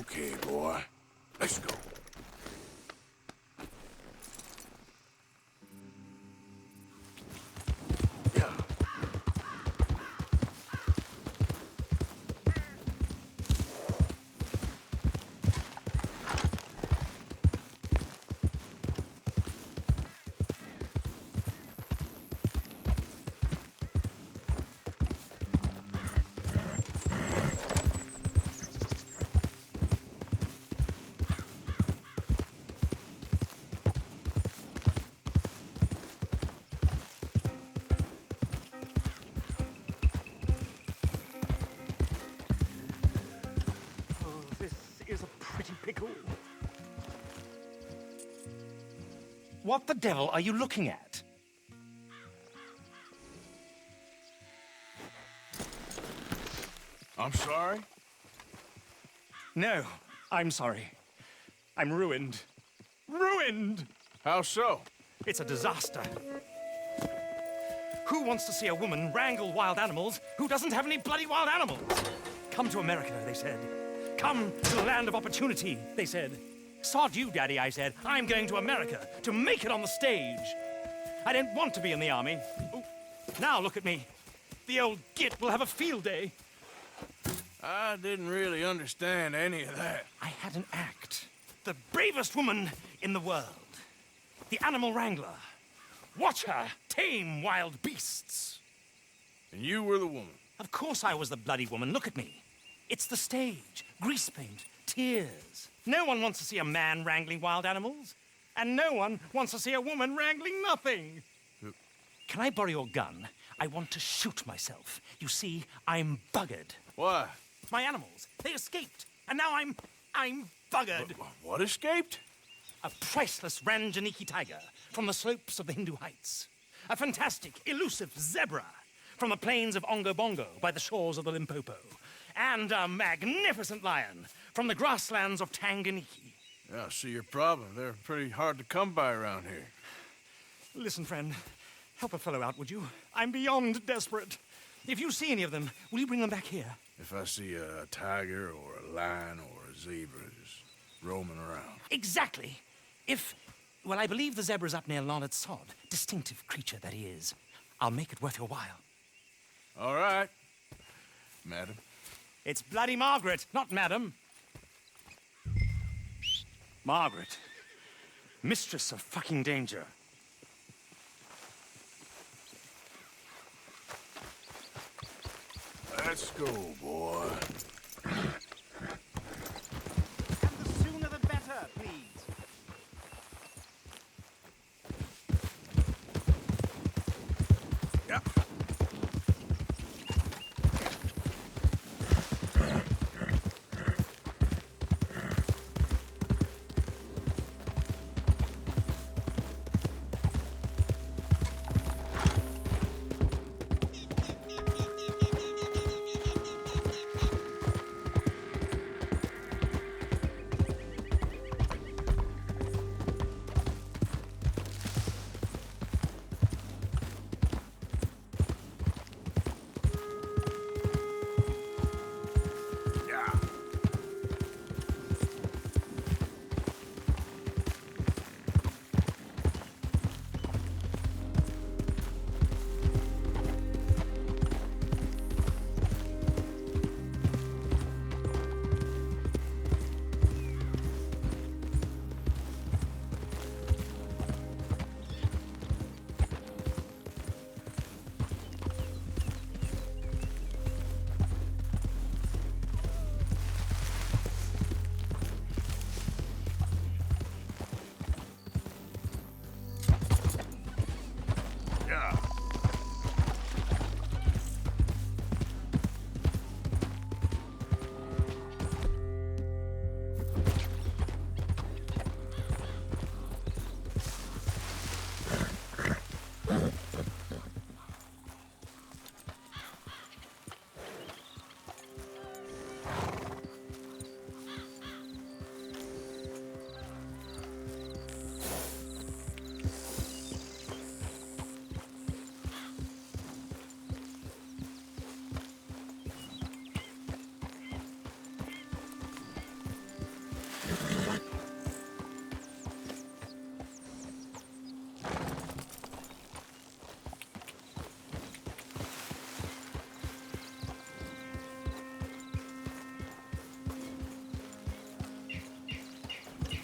Okay, boy. Let's go. Yeah. Oh, this is a pretty pickle. What the devil are you looking at? I'm sorry? No, I'm sorry. I'm ruined. Ruined! How so? It's a disaster. Who wants to see a woman wrangle wild animals who doesn't have any bloody wild animals? Come to America, they said. Come to the land of opportunity, they said. Sod you, Daddy, I said. I'm going to America to make it on the stage. I didn't want to be in the army. Ooh, now look at me. The old git will have a field day. I didn't really understand any of that. I had an act. The bravest woman in the world. The animal wrangler. Watch her tame wild beasts. And you were the woman. Of course I was the bloody woman. Look at me. It's the stage. Grease paint. Tears. No one wants to see a man wrangling wild animals. And no one wants to see a woman wrangling nothing. Can I borrow your gun? I want to shoot myself. You see, I'm buggered. Why? My animals, they escaped. And now I'm buggered. What escaped? A priceless Ranjaniki tiger from the slopes of the Hindu Heights. A fantastic, elusive zebra from the plains of Ongo Bongo by the shores of the Limpopo. And a magnificent lion from the grasslands of Tanganiki. Yeah, I see your problem. They're pretty hard to come by around here. Listen, friend, help a fellow out, would you? I'm beyond desperate. If you see any of them, will you bring them back here? If I see a tiger or a lion or a zebra just roaming around. Exactly. Well, I believe the zebra's up near Larned Sod. Distinctive creature that he is. I'll make it worth your while. All right, madam. It's bloody Margaret, not madam. Margaret. Mistress of fucking danger. Let's go, boy. And the sooner the better, please. Yeah.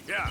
Yeah.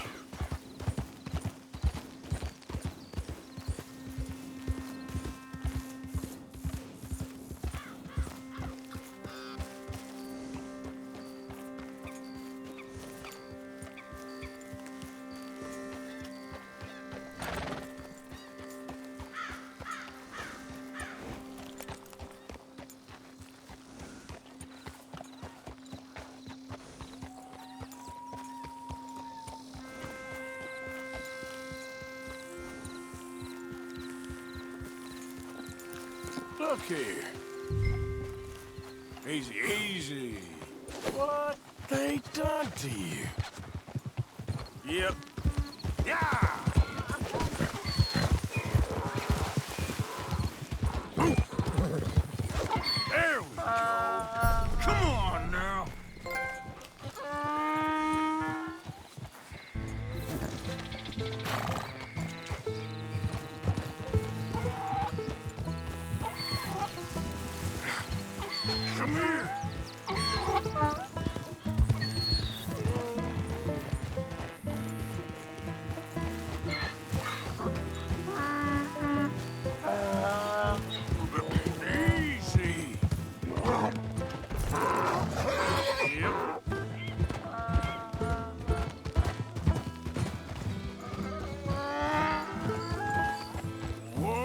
Look here. Easy, easy. What they done to you? Yep. Yeah! There we go. Come on now. Come here. Easy. Yep. Whoa.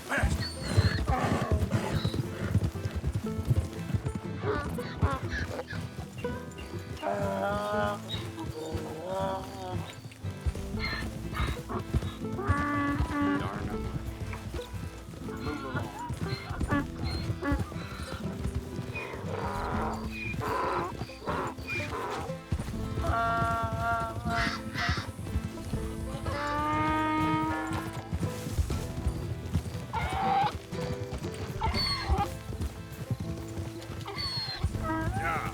Faster. Yeah.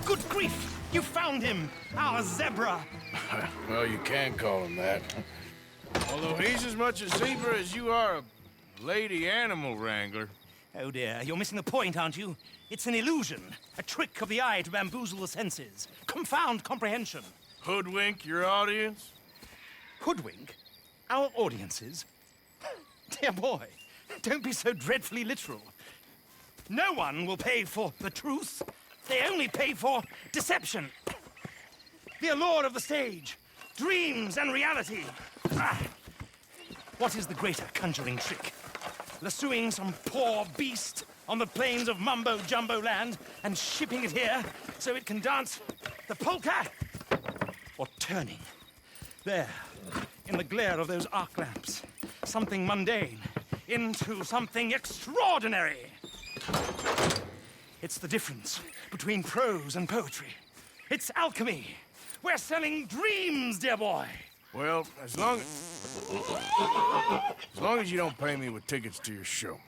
Good grief! You found him! Our zebra! Well, you can call him that. Although he's as much a zebra as you are a lady animal wrangler. Oh dear, you're missing the point, aren't you? It's an illusion, a trick of the eye to bamboozle the senses, confound comprehension. Hoodwink your audience? Hoodwink? Our audiences? Dear boy, don't be so dreadfully literal. No one will pay for the truth. They only pay for deception. The allure of the stage, dreams and reality. Ah. What is the greater conjuring trick? Lassoing some poor beast on the plains of mumbo-jumbo land and shipping it here so it can dance the polka? Or turning, there, in the glare of those arc lamps, something mundane into something extraordinary? It's the difference between prose and poetry. It's alchemy. We're selling dreams, dear boy. Well, as long as you don't pay me with tickets to your show.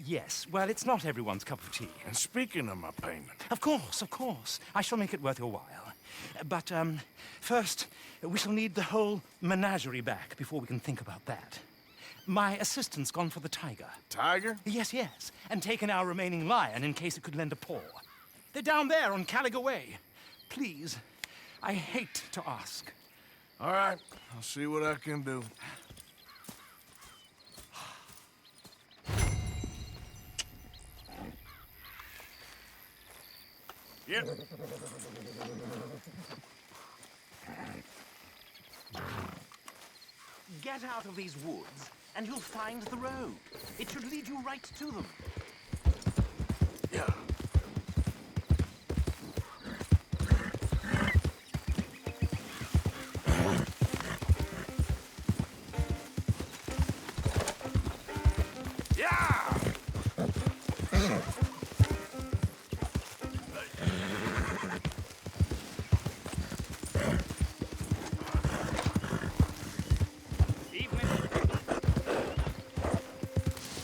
Yes. Well, it's not everyone's cup of tea. And speaking of my payment, Of course. I shall make it worth your while. But, first, we shall need the whole menagerie back before we can think about that. My assistant's gone for the tiger. Tiger? Yes, yes, and taken our remaining lion in case it could lend a paw. They're down there on Caliga Way. Please, I hate to ask. All right, I'll see what I can do. Yep. Get out of these woods, and you'll find the road. It should lead you right to them. Yeah.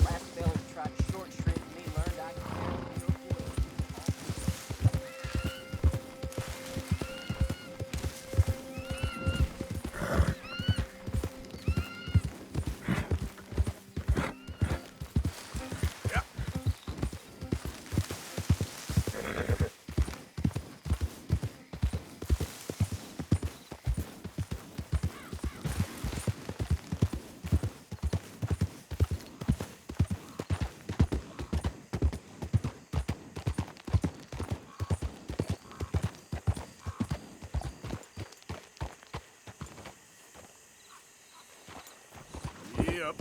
Last Bill's truck short shrift me learned I could carry Yep.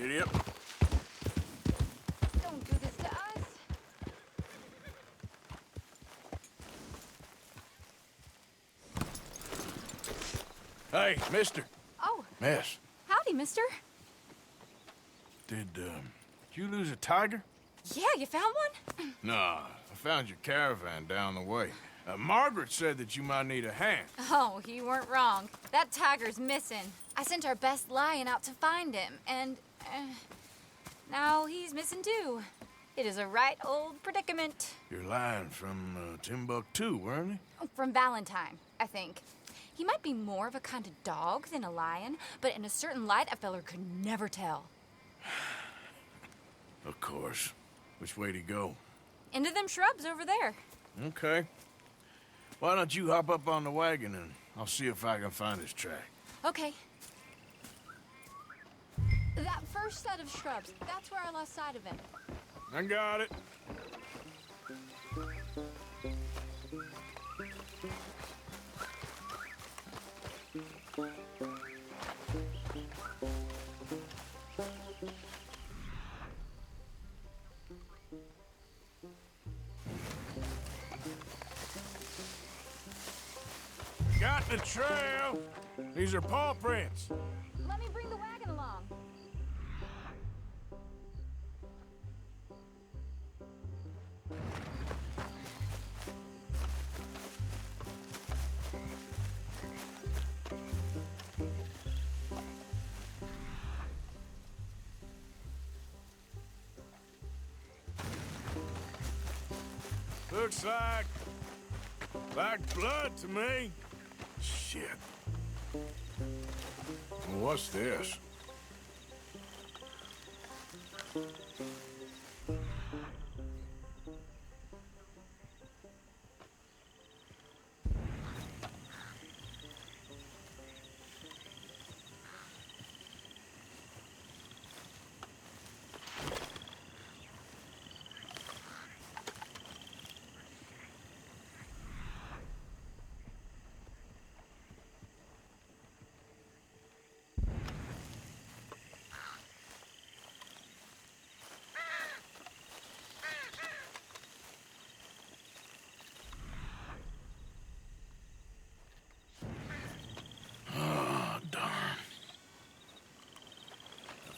Giddy up. Don't do this to us. Hey, mister. Oh, Miss, howdy, mister. did you lose a tiger? Yeah, you found one? Nah, I found your caravan down the way. Margaret said that you might need a hand. Oh, you weren't wrong. That tiger's missing. I sent our best lion out to find him, and now he's missing too. It is a right old predicament. You're lying from Timbuktu, weren't he? From Valentine, I think. He might be more of a kind of dog than a lion, but in a certain light, a feller could never tell. Of course. Which way to go? Into them shrubs over there. Okay. Why don't you hop up on the wagon and I'll see if I can find his track. Okay. That first set of shrubs, that's where I lost sight of him. I got it. Got the trail. These are paw prints. Let me bring the wagon along. Looks like blood to me. Shit. What's this?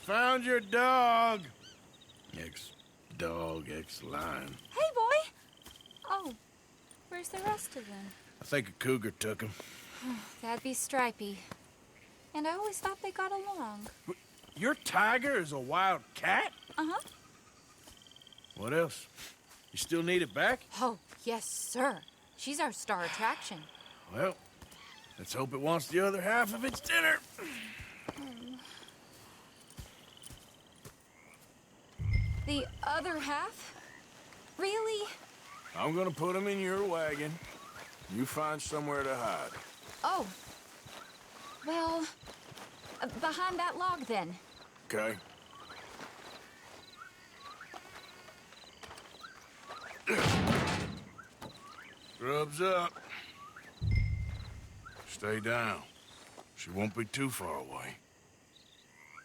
Found your dog. Ex-dog, ex-lion. Hey, boy! Oh, where's the rest of them? I think a cougar took him. That'd be Stripey. And I always thought they got along. Your tiger is a wild cat? Uh-huh. What else? You still need it back? Oh, yes, sir. She's our star attraction. Well, let's hope it wants the other half of its dinner. The other half? Really? I'm gonna put him in your wagon. You find somewhere to hide. Oh. Well, behind that log, then. Okay? Scrubs up. Stay down. She won't be too far away.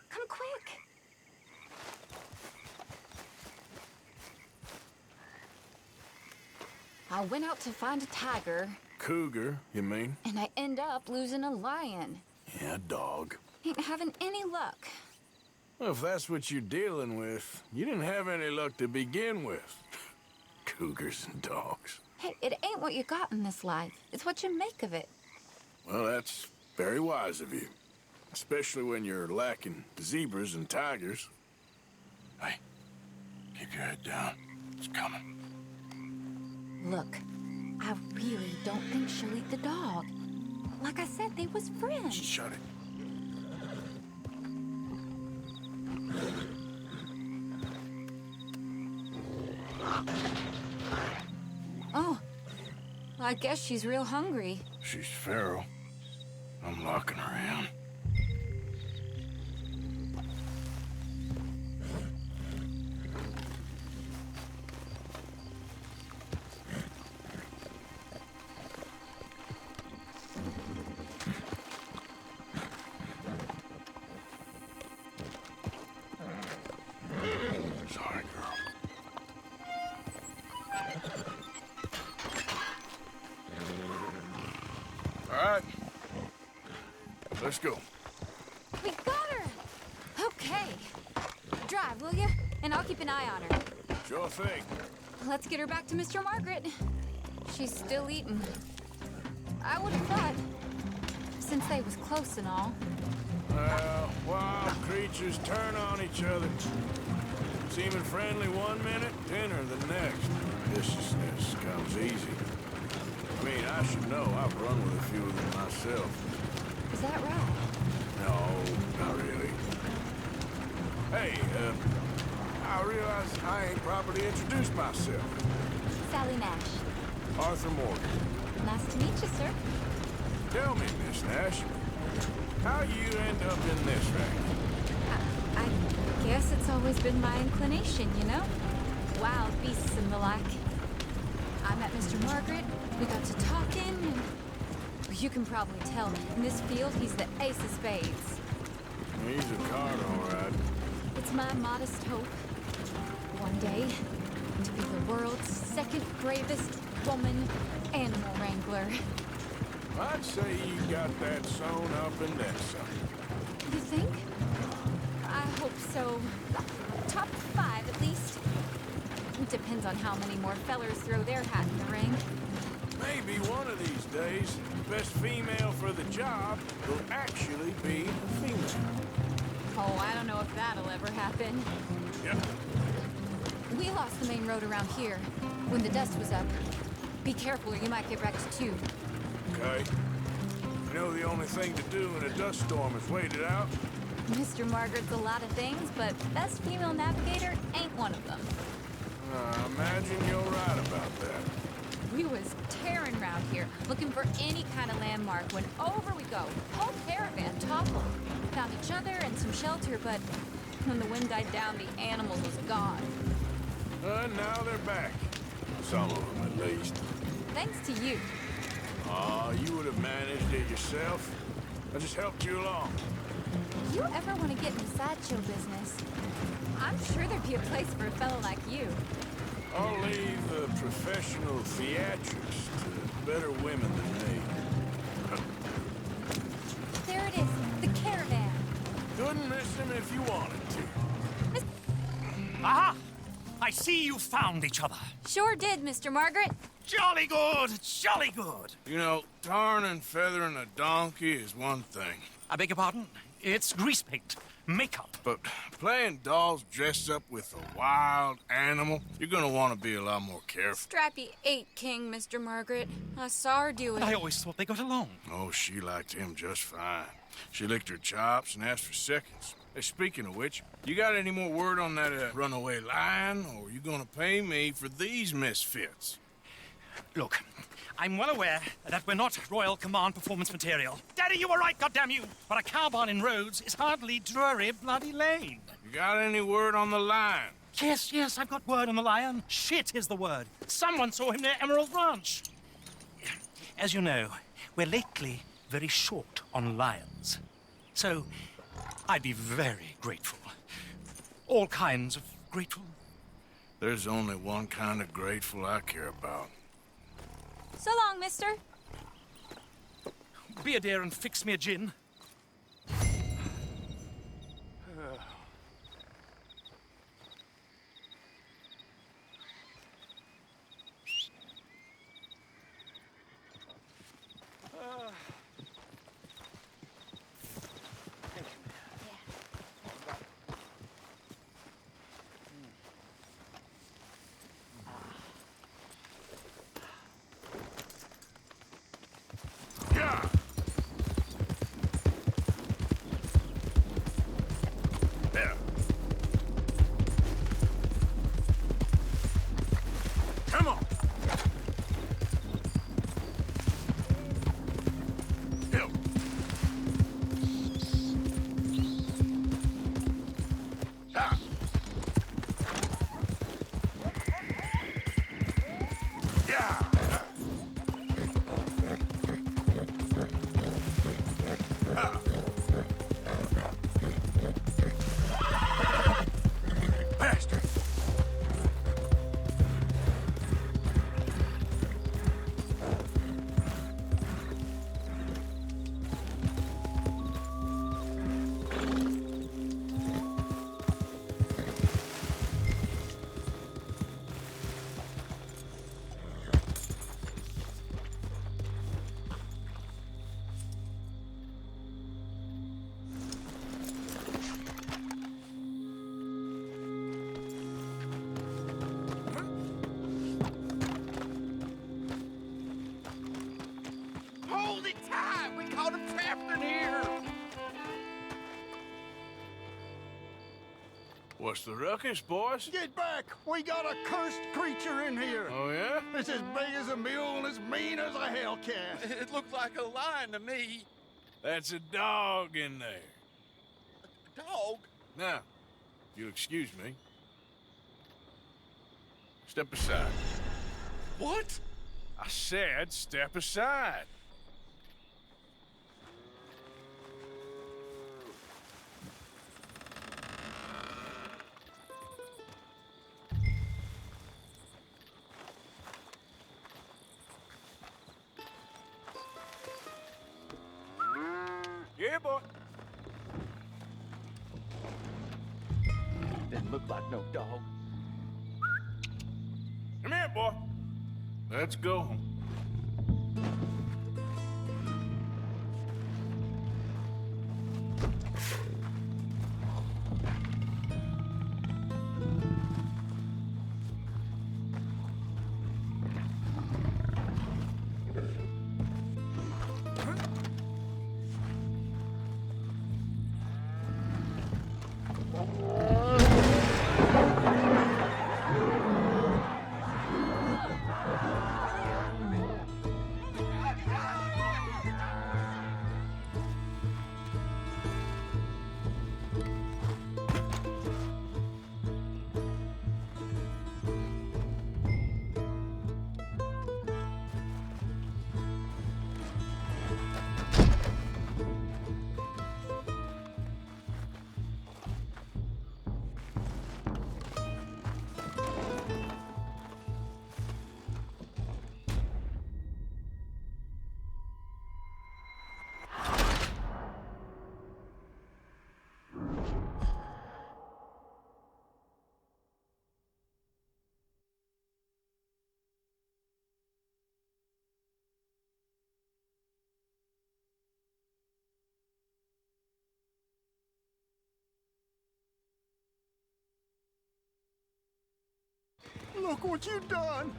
Come quick. I went out to find a tiger, Cougar, you mean? and I end up losing a lion. Yeah, dog. Ain't having any luck. Well, if that's what you're dealing with, you didn't have any luck to begin with. Cougars and dogs. Hey, it ain't what you got in this life. It's what you make of it. Well, that's very wise of you. Especially when you're lacking zebras and tigers. Hey, keep your head down. It's coming. Look, I really don't think she'll eat the dog. Like I said, they was friends. Shut it. Oh, I guess she's real hungry. She's feral. I'm locking her in. Let's go. We got her! Okay. Drive, will you? And I'll keep an eye on her. Sure thing. Let's get her back to Mr. Margaret. She's still eating. I would have thought, since they was close and all. Well, wild creatures turn on each other. Seeming friendly one minute, dinner the next. Viciousness comes easy. I mean, I should know. I've run with a few of them myself. Is that right? No, not really. Hey, I realize I ain't properly introduced myself. Sally Nash. Arthur Morgan. Nice to meet you, sir. Tell me, Miss Nash, how you end up in this racket? I guess it's always been my inclination, you know? Wild beasts and the like. I met Mr. Margaret, we got to talking, and you can probably tell, in this field, he's the ace of spades. He's a card, all right. It's my modest hope, one day, to be the world's second bravest woman animal wrangler. I'd say you got that sewn up and then some. You think? I hope so. Top 5, at least. It depends on how many more fellers throw their hat in the ring. Maybe one of these days, the best female for the job will actually be a female. Oh, I don't know if that'll ever happen. Yeah. We lost the main road around here when the dust was up. Be careful or you might get wrecked too. Okay. You know the only thing to do in a dust storm is wait it out? Mr. Margaret's a lot of things, but best female navigator ain't one of them. I imagine you're right about that. We was tearing around here, looking for any kind of landmark when over we go. Whole caravan toppled. Found each other and some shelter, but when the wind died down, the animals was gone. Now they're back. Some of them, at least. Thanks to you. Aw, you would have managed it yourself. I just helped you along. You ever want to get in the sideshow business? I'm sure there'd be a place for a fellow like you. I'll leave the professional theatrics to better women than me. There it is, the caravan. Couldn't miss him if you wanted to. Aha! I see you found each other. Sure did, Mr. Margaret. Jolly good, jolly good. You know, tarring and feathering a donkey is one thing. I beg your pardon? It's grease paint, makeup. But playing dolls dressed up with a wild animal, you're gonna want to be a lot more careful. Strappy ain't king, Mr. Margaret. I saw her do it. I always thought they got along. Oh, she liked him just fine. She licked her chops and asked for seconds. Hey, speaking of which, you got any more word on that runaway lion, or you gonna pay me for these misfits? Look, I'm well aware that we're not Royal Command performance material. Daddy, you were right, goddamn you! But a cow barn in Rhodes is hardly Drury Bloody Lane. You got any word on the lion? Yes, I've got word on the lion. Shit is the word. Someone saw him near Emerald Ranch. As you know, we're lately very short on lions. So, I'd be very grateful. All kinds of grateful. There's only one kind of grateful I care about. So long, mister. Be a dear and fix me a gin. Yeah! There. Come on! Hill. Ah. Yeah! Bastard! right. We caught him trapped in here. What's the ruckus, boys? Get back. We got a cursed creature in here. Oh, yeah? It's as big as a mule and as mean as a hellcat. It looks like a lion to me. That's a dog in there. Dog? Now, if you'll excuse me. Step aside. What? I said step aside. Yeah, boy. Didn't look like no dog. Come here, boy. Let's go home. Look what you done.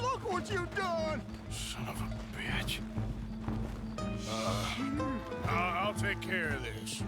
Look what you done. Son of a bitch. I'll take care of this.